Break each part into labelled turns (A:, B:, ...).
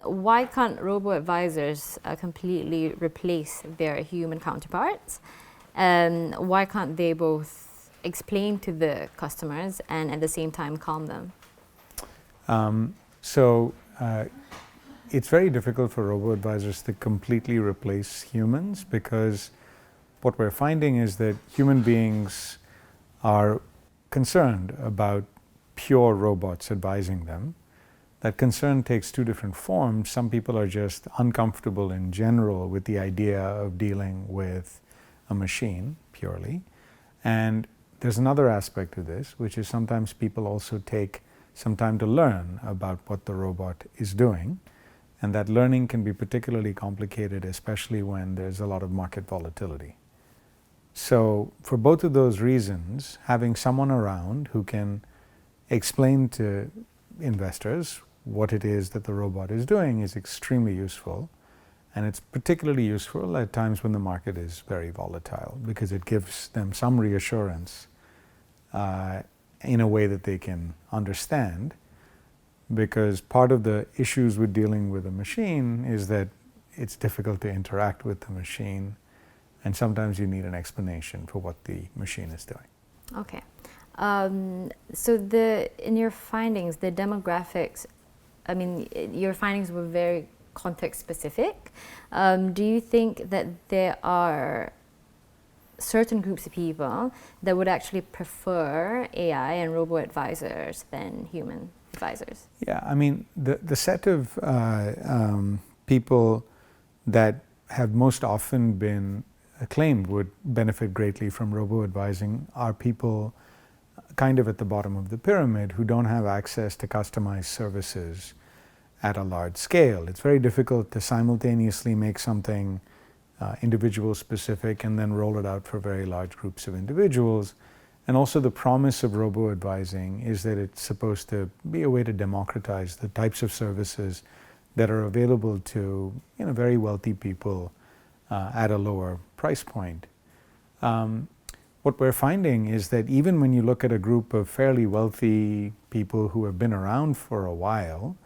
A: why can't robo-advisors completely replace their human counterparts? Why can't they both explain to the customers and at the same time calm them?
B: It's very difficult for robo-advisors to completely replace humans, because what we're finding is that human beings are concerned about pure robots advising them. That concern takes two different forms. Some people are just uncomfortable in general with the idea of dealing with a machine purely. And there's another aspect to this, which is sometimes people also take some time to learn about what the robot is doing. And that learning can be particularly complicated, especially when there's a lot of market volatility. So for both of those reasons, having someone around who can explain to investors what it is that the robot is doing is extremely useful. And it's particularly useful at times when the market is very volatile, because it gives them some reassurance in a way that they can understand. Because part of the issues with dealing with a machine is that it's difficult to interact with the machine, and sometimes you need an explanation for what the machine is doing.
A: Okay. So in your findings, the demographics, your findings were very context specific. Do you think that there are certain groups of people that would actually prefer AI and robo-advisors than human advisors?
B: Yeah, the set of people that have most often been claimed would benefit greatly from robo-advising are people kind of at the bottom of the pyramid who don't have access to customized services at a large scale. It's very difficult to simultaneously make something individual specific and then roll it out for very large groups of individuals. And also the promise of robo-advising is that it's supposed to be a way to democratize the types of services that are available to very wealthy people at a lower price point. What we're finding is that even when you look at a group of fairly wealthy people who have been around for a while,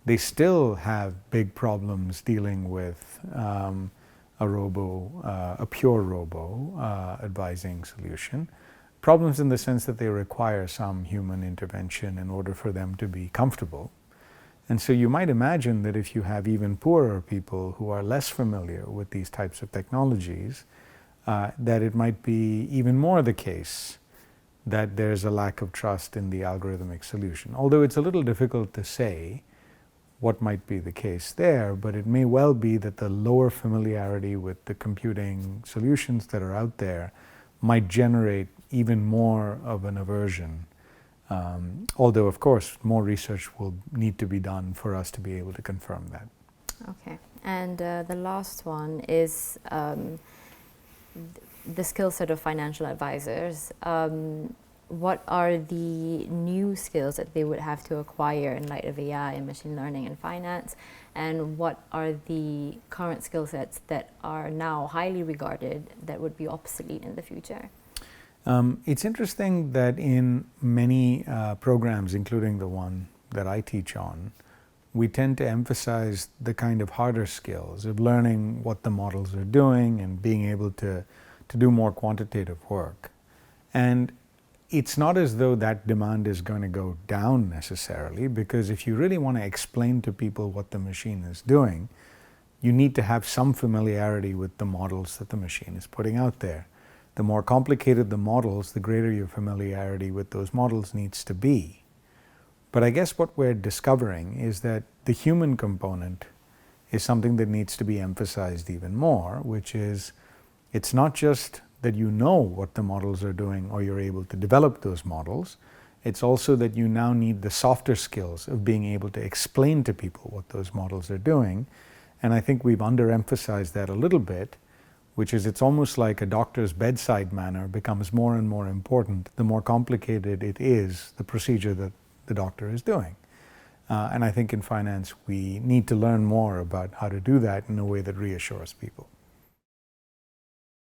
B: they still have big problems dealing with a pure robo advising solution. Problems in the sense that they require some human intervention in order for them to be comfortable. And so you might imagine that if you have even poorer people who are less familiar with these types of technologies, that it might be even more the case that there's a lack of trust in the algorithmic solution. Although it's a little difficult to say what might be the case there, but it may well be that the lower familiarity with the computing solutions that are out there might generate even more of an aversion. Although, of course, more research will need to be done for us to be able to confirm that.
A: Okay. And the last one is the skill set of financial advisors. What are the new skills that they would have to acquire in light of AI and machine learning and finance? And what are the current skill sets that are now highly regarded that would be obsolete in the future?
B: It's interesting that in many programs, including the one that I teach on, we tend to emphasize the kind of harder skills of learning what the models are doing and being able to do more quantitative work. And it's not as though that demand is going to go down necessarily, because if you really want to explain to people what the machine is doing, you need to have some familiarity with the models that the machine is putting out there. The more complicated the models, the greater your familiarity with those models needs to be. But I guess what we're discovering is that the human component is something that needs to be emphasized even more, which is it's not just that you know what the models are doing or you're able to develop those models. It's also that you now need the softer skills of being able to explain to people what those models are doing. And I think we've underemphasized that a little bit, which is it's almost like a doctor's bedside manner becomes more and more important the more complicated it is, the procedure that the doctor is doing. And I think in finance we need to learn more about how to do that in a way that reassures people.